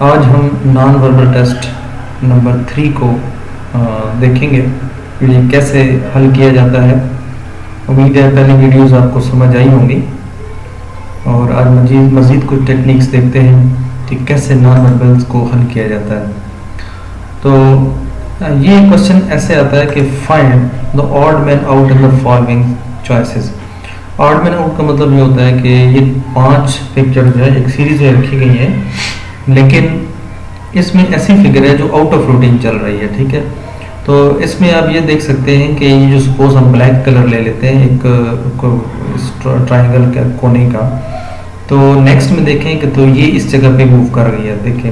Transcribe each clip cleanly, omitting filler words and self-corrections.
आज हम non verbal test number 3 को देखेंगे कि ये कैसे हल किया जाता है। उम्मीद है पहले वीडियोस आपको समझ आई होंगी और आज मज़ीद कुछ टेक्निक्स देखते हैं कि कैसे नॉन वर्बल्स को हल किया जाता है। तो ये क्वेश्चन ऐसे आता है कि find the odd man out in the following choices. Odd man out का मतलब ये होता है कि ये 5 पिक्चर जो है एक सीरीज में रखी गई है, लेकिन इसमें ऐसी फिगर है जो आउट ऑफ रूटीन चल रही है। ठीक है, तो इसमें आप ये देख सकते हैं कि ये जो सपोज हम ब्लैक कलर ले लेते हैं एक ट्राइंगल का कोने का, तो नेक्स्ट में देखें कि तो ये इस जगह पे मूव कर गई है, देखें,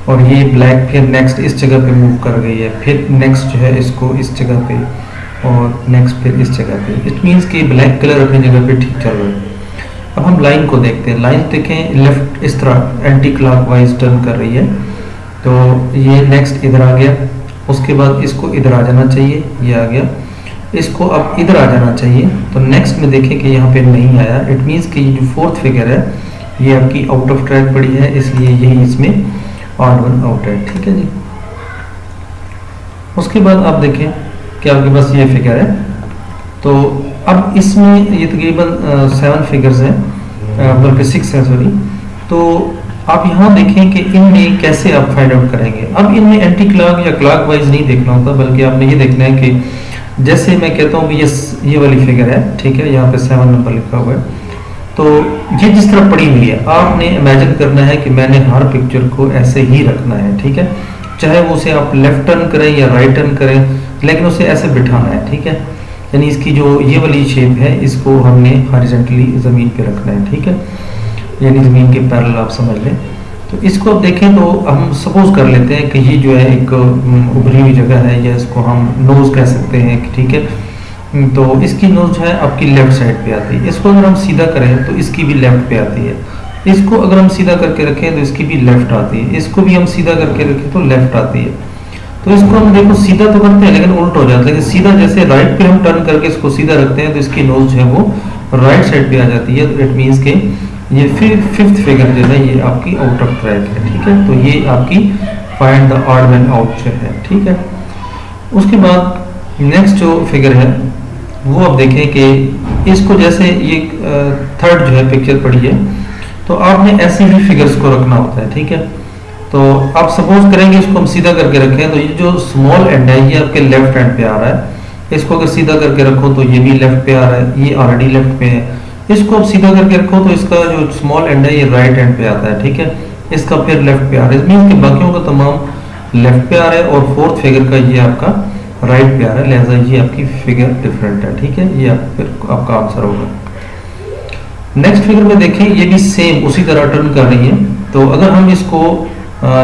और ये ब्लैक फिर नेक्स्ट इस जगह पे मूव कर गई है, फिर नेक्स्ट जो है इसको इस जगह पे और नेक्स्ट फिर इस जगह पे। इट मीन्स कि ब्लैक कलर अपनी जगह पे ठीक चल रहा है। अब हम लाइन को देखते हैं। लाइन देखें, लेफ्ट इस तरह एंटी क्लॉकवाइज टर्न कर रही है, तो ये नेक्स्ट इधर आ गया, उसके बाद इसको इधर आ जाना चाहिए, ये आ गया, इसको अब इधर आ जाना चाहिए, तो नेक्स्ट में देखें कि यहाँ पे नहीं आया। इट मीन्स कि ये जो फोर्थ फिगर है ये आपकी आउट ऑफ ट्रैक पड़ी है, इसलिए यही इसमें ऑड वन आउट है। ठीक है जी। उसके बाद आप देखें कि आपके पास ये फिगर है, तो अब इसमें ये तकरीबन 7 फिगर्स हैं, बल्कि 6 है सॉरी। तो आप यहाँ देखें कि इनमें कैसे आप फाइंड आउट करेंगे। अब इनमें एंटी क्लॉक या क्लॉक वाइज नहीं देखना होता, बल्कि आपने ये देखना है कि जैसे मैं कहता हूँ कि ये वाली फिगर है, ठीक है, यहाँ पे 7 नंबर लिखा हुआ है, तो ये जिस तरह पड़ी हुई है आपने इमेजिन करना है कि मैंने हर पिक्चर को ऐसे ही रखना है। ठीक है, चाहे वो उसे आप लेफ्ट टर्न करें या राइट टर्न करें, लेकिन उसे ऐसे बिठाना है। ठीक है, यानी इसकी जो ये वाली शेप है इसको हमने हॉरिजॉन्टली ज़मीन पे रखना है। ठीक है, यानी ज़मीन के पैरेलल आप समझ लें। तो इसको अब देखें तो हम सपोज कर लेते हैं कि ये जो है एक उभरी हुई जगह है, या इसको हम नोज़ कह सकते हैं। ठीक है, तो इसकी नोज़ जो है आपकी लेफ्ट साइड पे आती है। इसको अगर हम सीधा करें तो इसकी भी लेफ्ट पे आती है। इसको अगर हम सीधा करके रखें तो इसकी भी लेफ्ट आती है। इसको भी हम सीधा करके रखें तो लेफ्ट आती है। तो इसको हम देखो सीधा तो करते हैं लेकिन उल्ट हो जाता है, लेकिन सीधा जैसे राइट पे हम टर्न करके इसको सीधा रखते हैं तो इसकी नोज जो है वो राइट साइड पे आ जाती है। तो इट मीन्स के ये फिफ्थ फिगर जो है ये आपकी आउट ऑफ ट्रैक है। ठीक है, तो ये आपकी find the odd man out जो है। ठीक है, उसके बाद नेक्स्ट जो फिगर है वो आप देखें कि इसको जैसे ये थर्ड जो है पिक्चर पड़ी है, तो आपने ऐसे ही फिगर्स को रखना होता है। ठीक है, तो आप सपोज करेंगे इसको हम सीधा करके रखें तो ये जो स्मॉल एंड है ये आपके लेफ्ट हैंड पे आ रहा है। इसको अगर सीधा करके रखो तो ये भी लेफ्ट पे आ रहा है, ये ऑलरेडी लेफ्ट पे है। इसको आप सीधा करके रखो तो इसका जो स्मॉल एंड है ये राइट हैंड पे आता है। ठीक है, इसका फिर लेफ्ट पे आ रहा है, मीन्स कि बाकियों का तमाम लेफ्ट पे आ रहा है और फोर्थ फिगर का ये आपका राइट पे आ रहा है, लिहाजा ये आपकी फिगर डिफरेंट है। ठीक है, ये आपका आंसर होगा। नेक्स्ट फिगर में देखें, ये भी सेम उसी तरह टर्न कर रही है। तो अगर हम इसको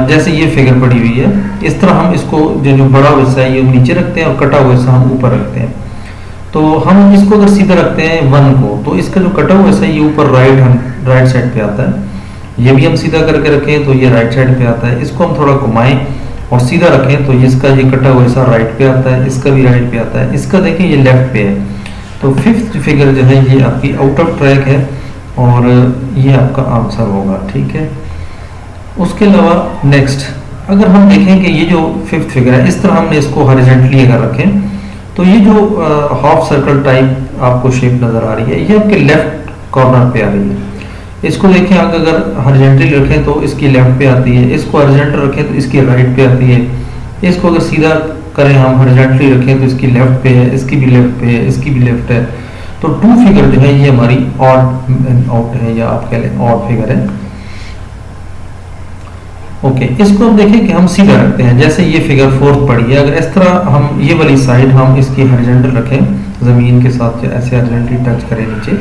जैसे ये फिगर पड़ी हुई है, इस तरह हम इसको जो बड़ा हिस्सा है ये नीचे रखते हैं और कटा हुआ हिस्सा हम ऊपर रखते हैं। तो हम इसको अगर सीधा रखते हैं 1 को, तो इसका जो कटा हुआ हिस्सा ये ऊपर राइट साइड पे आता है। ये भी हम सीधा करके रखें तो ये राइट साइड पे आता है। इसको हम थोड़ा घुमाएं और सीधा रखें तो इसका ये कटा हुआ हिस्सा राइट पे आता है, इसका भी राइट पे आता है, इसका देखें ये लेफ्ट पे है। तो फिफ्थ फिगर जो है ये आपकी आउट ऑफ ट्रैक है और ये आपका आंसर होगा। ठीक है, उसके अलावा नेक्स्ट अगर हम देखें कि ये जो फिफ्थ फिगर है इस तरह हमने इसको हॉरिजॉन्टली अगर रखें तो ये जो हाफ सर्कल टाइप आपको शेप नजर आ रही है ये आपके लेफ्ट कॉर्नर पे आ रही है। इसको देखें अगर हॉरिजॉन्टली रखें तो इसकी लेफ्ट पे आती है, इसको हॉरिजॉन्टल रखें तो इसकी राइट पे आती है। इसको अगर सीधा करें हम हॉरिजॉन्टली रखें तो इसकी लेफ्ट पे है, इसकी भी लेफ्ट पे है, इसकी भी लेफ्ट है। तो 2 फिगर जो है ये हमारी ऑड आउट है, या आप कह लें ऑड फिगर है। ओके, इसको हम देखें कि हम सीधा रखते हैं, जैसे ये फिगर फोर्थ पड़ी है, अगर इस तरह हम ये वाली साइड हम इसकी हॉरिजॉन्टल रखें ज़मीन के साथ, ऐसे हॉरिजॉन्टली टच करें नीचे,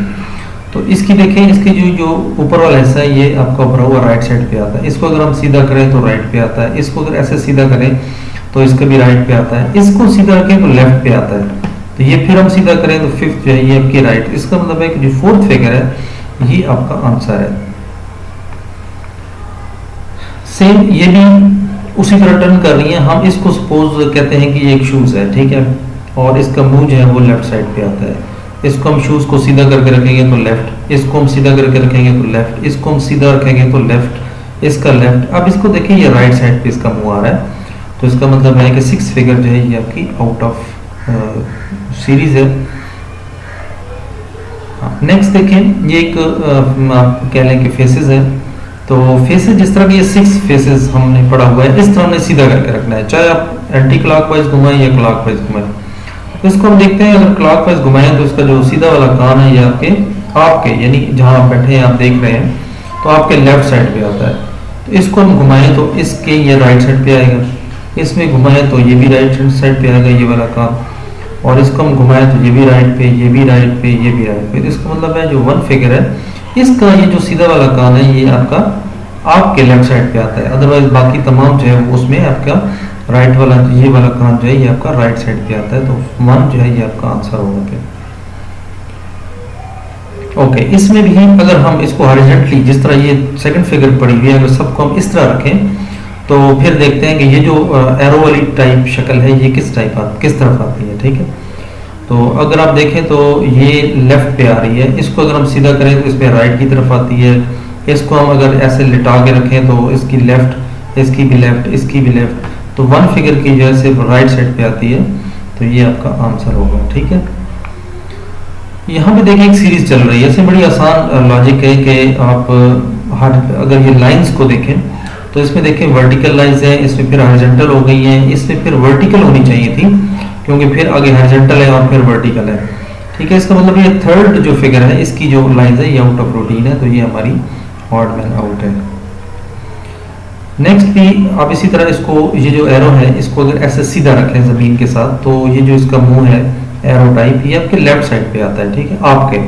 तो इसकी देखें इसकी जो ऊपर वाला हिस्सा है ये आपका भरा हुआ राइट साइड पे आता है। इसको अगर हम सीधा करें तो राइट पे आता है, इसको अगर ऐसे सीधा करें तो इसका भी राइट पे आता है, इसको सीधा रखें तो लेफ्ट पे आता है। तो ये फिर हम सीधा करें तो फिफ्थ जो है ये आपकी राइट। इसका मतलब है कि जो फोर्थ फिगर है ये आपका आंसर है। सेम ये भी उसी तरह टर्न कर रही है। हम इसको सपोज कहते हैं कि ये एक शूज है, ठीक है, और इसका मुंह जो है वो लेफ्ट साइड पे आता है। इसको हम शूज को सीधा करके रखेंगे तो लेफ्ट, इसको हम सीधा करके रखेंगे तो लेफ्ट, इसको हम सीधा रखेंगे तो लेफ्ट, इसका लेफ्ट। अब इसको देखिए ये राइट साइड पे इसका मुंह आ रहा है, तो इसका मतलब है कि 6 फिगर जो है ये आपकी आउट ऑफ सीरीज है। नेक्स्ट देखें, ये एक आप कह लें कि फेसेस है। तो फेसेस जिस तरह के ये 6 फेसेस हमने पढ़ा हुआ है, इस तरह हमने सीधा करके रखना है, चाहे आप एंटी क्लॉकवाइज घुमाएं या क्लॉकवाइज घुमाएं। तो इसको हम देखते हैं, अगर क्लॉकवाइज घुमाएं तो इसका जो सीधा वाला कान है ये आपके यानी जहां आप बैठे हैं, आप देख रहे हैं, तो आपके लेफ्ट साइड पे आता है। तो इसको हम घुमाएं तो इसके ये राइट साइड पे आएगा, इसमें घुमाएं तो ये भी राइट साइड पे आएगा ये वाला कान, और इसको हम घुमाएं तो ये भी राइट पे, ये भी राइट पे, ये भी राइट पे। तो इसका मतलब है जो 1 फिगर है इसका ये जो सीधा वाला कान है ये आपके लेफ्ट साइड पे आता है, अदरवाइज बाकी तमाम जो है उसमें आपका राइट वाला ये वाला कान जो है ये आपका राइट साइड पे आता है। तो 1 जो है ये आपका आंसर होगा फिर। ओके, इसमें भी अगर हम इसको हॉरिजॉन्टली जिस तरह ये सेकंड फिगर पड़ी हुई है, अगर सबको हम इस तरह रखें तो फिर देखते हैं कि ये जो एरो वाली टाइप शक्ल है ये किस तरफ आती है। ठीक है, तो अगर आप देखें तो ये लेफ्ट पे आ रही है, इसको अगर हम सीधा करें तो इसमें राइट की तरफ आती है। इसको हम अगर ऐसे लिटा के रखें तो इसकी लेफ्ट, इसकी भी लेफ्ट, इसकी भी लेफ्ट, तो 1 फिगर की जो है सिर्फ राइट साइड पे आती है। तो ये आपका आंसर होगा। ठीक है, यहाँ पे देखिए एक सीरीज चल रही है, इसमें बड़ी आसान लॉजिक है कि आप अगर ये लाइंस को देखें तो इसमें देखें वर्टिकल लाइंस है, इसमें फिर हॉरिजॉन्टल हो गई है, इसमें फिर वर्टिकल होनी चाहिए थी क्योंकि फिर आगे हॉरिजॉन्टल है और फिर वर्टिकल है। ठीक है, इसका मतलब ये थर्ड जो फिगर है इसकी जो लाइंस है ये आउट ऑफ रूटीन है, तो ये हमारी ऑड मैन आउट है। नेक्स्ट भी आप इसी तरह इसको ये जो एरो है इसको अगर ऐसे सीधा रखें जमीन के साथ तो ये जो इसका मुंह है एरो टाइप ये आपके लेफ्ट साइड पे आता है। ठीक है, आपके,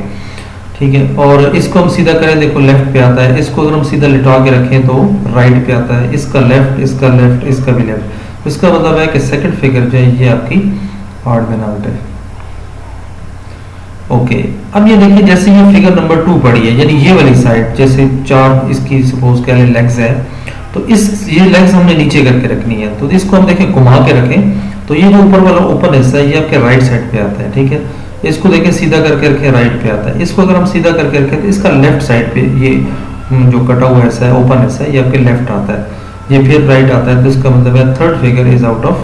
ठीक है, और इसको हम सीधा करें देखो लेफ्ट पे आता है, इसको अगर हम सीधा लिटा के रखें तो राइट पे आता है, इसका लेफ्ट, इसका लेफ्ट, इसका भी लेफ्ट। इसका मतलब है कि सेकंड फिगर जो है ये आपकी ऑड मैन आउट है। ओके, अब ये देखिए जैसे ये फिगर नंबर 2 पड़ी है यानी ये वाली साइड, जैसे 4 इसकी सपोज कह लें लेग्स है, तो ये लेग्स हमने नीचे करके रखनी है। तो इसको हम देखें घुमा के रखें तो ये जो ऊपर वाला ओपन हिस्सा है ये आपके राइट साइड पे आता है। ठीक है, इसको देखें सीधा करके रखें राइट पे आता है, इसको अगर हम सीधा करके रखें तो इसका लेफ्ट साइड पे ये जो कटा हुआ हिस्सा है ओपन हिस्सा है ये आपके लेफ्ट आता है, ये फिर राइट आता है। तो इसका मतलब है third figure is out of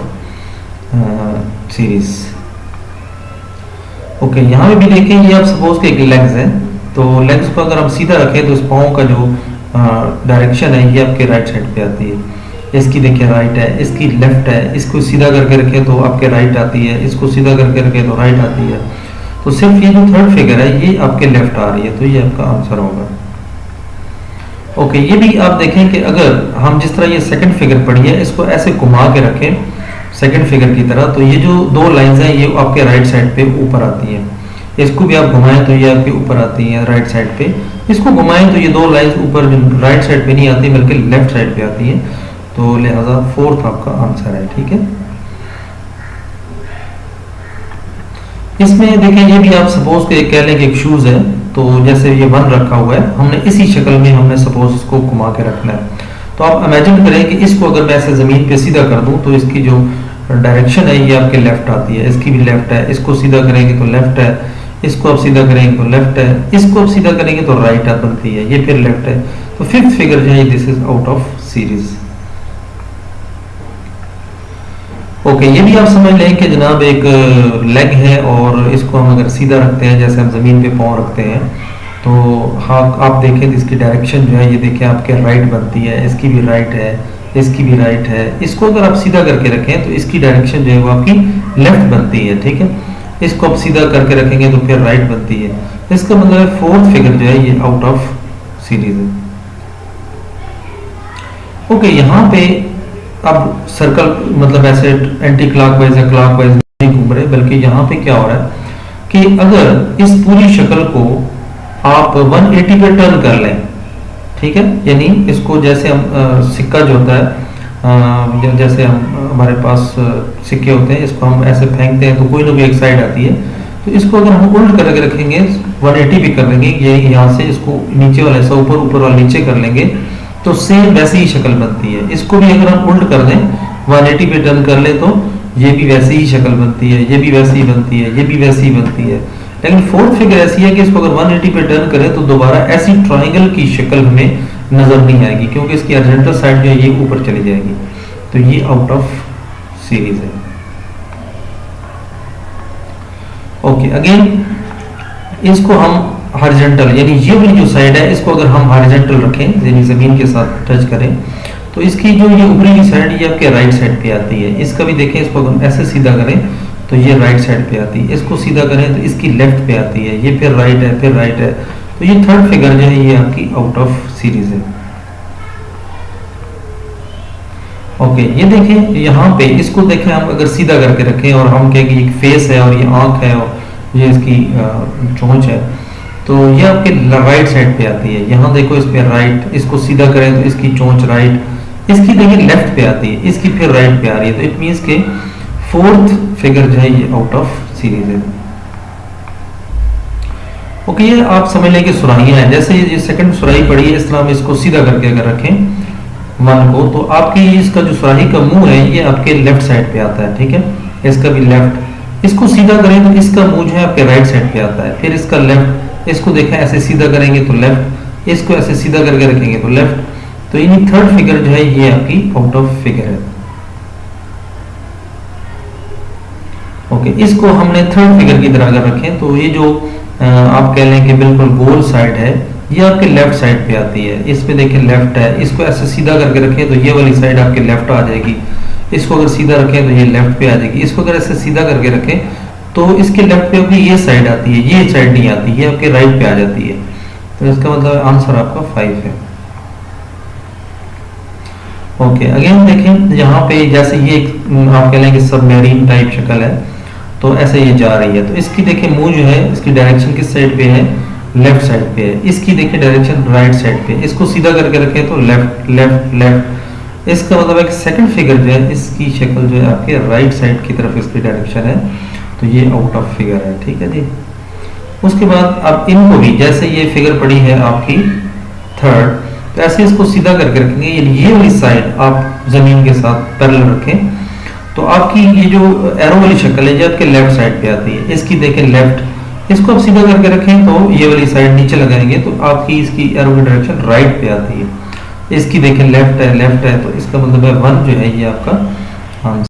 series. Okay, यहाँ पे भी देखें ये आप सपोज के एक लेग्स है, तो लेग्स को अगर हम सीधा रखें तो इस पाँव का जो डायरेक्शन है ये आपके राइट साइड पे आती है। इसकी देखिए राइट है, इसकी लेफ्ट है, इसको सीधा करके रखें तो आपके राइट आती है, इसको सीधा करके रखें तो राइट आती है। तो सिर्फ ये जो थर्ड फिगर है ये आपके लेफ्ट आ रही है, तो ये आपका आंसर होगा। ओके, ये भी आप देखें कि अगर हम जिस तरह ये सेकंड फिगर पढ़ी है इसको ऐसे घुमा के रखें सेकंड फिगर की तरह, तो ये जो 2 लाइंस हैं ये आपके राइट साइड पे ऊपर आती हैं। इसको भी आप घुमाएं तो ये आपके ऊपर आती है राइट साइड पे, इसको घुमाएं तो ये 2 लाइंस ऊपर राइट साइड पे नहीं आती बल्कि लेफ्ट साइड पे आती है। तो लिहाजा फोर्थ आपका आंसर है। ठीक है, इसमें देखें ये भी आप सपोज के कह लें कि एक शूज है, तो जैसे ये 1 रखा हुआ है हमने इसी शक्ल में हमने सपोज इसको घुमा के रखना है। तो आप इमेजिन करें कि इसको अगर मैं ऐसे जमीन पे सीधा कर दूं तो इसकी जो डायरेक्शन है ये आपके लेफ्ट आती है, इसकी भी लेफ्ट है, इसको सीधा करेंगे तो लेफ्ट है, इसको आप सीधा करेंगे तो लेफ्ट है, इसको आप सीधा करेंगे तो राइट बनती है, ये फिर लेफ्ट है। तो फिफ्थ फिगर जो है this is out of series. Okay, ये भी आप समझ लें कि जनाब एक लेग है और इसको हम अगर सीधा रखते हैं जैसे हम जमीन पे पाँव रखते हैं तो हाँ आप देखें तो इसकी डायरेक्शन जो है ये देखें आपके राइट बनती है, इसकी भी राइट है, इसकी भी राइट है। इसको अगर आप सीधा करके रखें तो इसकी डायरेक्शन जो है वो आपकी लेफ्ट बनती है। ठीक है, इसको आप सीधा करके रखेंगे तो फिर राइट बनती है। इसका मतलब फोर्थ फिगर जो है ये आउट ऑफ सीरीज है। ओके, यहाँ पे अब सर्कल मतलब ऐसे एंटी क्लॉकवाइज या क्लॉकवाइज नहीं घूम रहे, बल्कि यहाँ पे क्या हो रहा है कि अगर इस पूरी शक्ल को आप 180 पे टर्न कर लें, ठीक है, यानी इसको जैसे हम सिक्का जो होता है जैसे हम हमारे पास सिक्के होते हैं इसको हम ऐसे फेंकते हैं तो कोई ना कोई एक साइड आती है, तो इसको अगर हम उल्ट करके रखेंगे 180 भी कर लेंगे, ये यहाँ से इसको नीचे वाला ऐसा ऊपर ऊपर वाला नीचे कर लेंगे तो सेम वैसी ही शक्ल बनती है। इसको भी अगर हम उल्ट कर दें 180 पे टर्न कर ले तो ये भी वैसी ही शक्ल बनती है, ये भी वैसी ही बनती है, ये भी वैसी ही बनती है। लेकिन फोर्थ फिगर ऐसी है कि इसको अगर 180 पे टर्न करें तो दोबारा ऐसी ट्रायंगल की शक्ल हमें नजर नहीं आएगी, क्योंकि इसकी हॉरिजॉन्टल साइड जो है ये ऊपर चली जाएगी। तो ये आउट ऑफ सीरीज है। ओके, अगेन इसको हम हॉरिजॉन्टल, यानी ये वाली जो साइड है इसको अगर हम हॉरिजॉन्टल रखें, यानी जमीन के साथ टच करें, तो इसकी जो ये ऊपरी की साइड ये आपके राइट साइड पे आती है। इसका भी देखें, इसको अगर ऐसे सीधा करें तो ये राइट साइड पे आती है, इसको सीधा करें तो इसकी लेफ्ट पे आती है, ये फिर राइट है, फिर राइट है। तो ये थर्ड फिगर जो है ये आपकी आउट ऑफ सीरीज है। ओके, ये देखें यहाँ पे, इसको देखें हम अगर सीधा करके रखें और हम कहें कि एक फेस है और ये आंख है और ये इसकी चोंच है, तो ये आपके राइट साइड पे आती है। यहाँ देखो इस पे राइट, इसको सीधा करें तो इसकी चोंच राइट, इसकी देखिए लेफ्ट पे आती है, इसकी फिर राइट पे आ रही है। तो इट मीन्स के फोर्थ फिगर जो है ये आउट ऑफ सीरीज है। ओके, ये आप समझ लें कि सुराहियां हैं। जैसे ये सेकंड सुराही पड़ी है, इस तरह हम इसको सीधा करके अगर रखें मन को, तो आपकी इसका जो सुराही का मुंह है ये आपके लेफ्ट साइड पे आता है, ठीक है, इसका भी लेफ्ट। इसको सीधा करें तो इसका मुंह जो है आपके राइट साइड पे आता है, फिर इसका लेफ्ट। इसको देखें ऐसे सीधा करेंगे तो लेफ्ट, इसको ऐसे सीधा करके रखेंगे तो लेफ्ट। तो यानी थर्ड फिगर जो है ये आपकी आउट ऑफ फिगर है। ओके, इसको हमने थर्ड फिगर की तरह अगर रखें तो ये जो आप कह लें कि बिल्कुल गोल साइड है ये आपके लेफ्ट साइड पे आती है। इस पे देखिए लेफ्ट है, इसको ऐसे सीधा करके रखें तो ये वाली साइड आपके लेफ्ट आ जाएगी। इसको अगर सीधा रखें तो ये लेफ्ट पे आ जाएगी। इसको अगर ऐसे सीधा करके रखें तो इसके लेफ्ट पे आपकी ये साइड आती है, ये साइड नहीं आती, ये आपके राइट पे आ जाती है। तो इसका मतलब आंसर आपका 5 है। ओके, अगेन देखें यहाँ पे जैसे ये आप कह लें कि सबमरीन टाइप शक्ल है, तो ऐसे ये जा रही है। तो इसकी देखिए मुंह जो है इसकी डायरेक्शन किस साइड पे है, लेफ्ट साइड पे है। इसकी देखिए डायरेक्शन राइट साइड पे। इसको सीधा करके रखें तो लेफ्ट लेफ्ट लेफ्ट। इसका मतलब है कि सेकंड फिगर जो है इसकी शक्ल जो है आपके राइट साइड की तरफ इसकी डायरेक्शन है, तो ये आउट ऑफ फिगर है, ठीक है जी। उसके बाद अब इनको भी जैसे ये फिगर पड़ी है आपकी थर्ड, तो ऐसे इसको सीधा करके रखेंगे, ये वाली साइड आप जमीन के साथ पैरेलल रखें, तो आपकी ये जो एरो वाली शक्ल है ये आपके लेफ्ट साइड पे आती है। इसकी देखें लेफ्ट, इसको आप सीधा करके रखें तो ये वाली साइड नीचे लगाएंगे तो आपकी इसकी एरो की डायरेक्शन राइट पे आती है। इसकी देखें लेफ्ट है, तो इसका मतलब है 1 जो है ये आपका आंसर।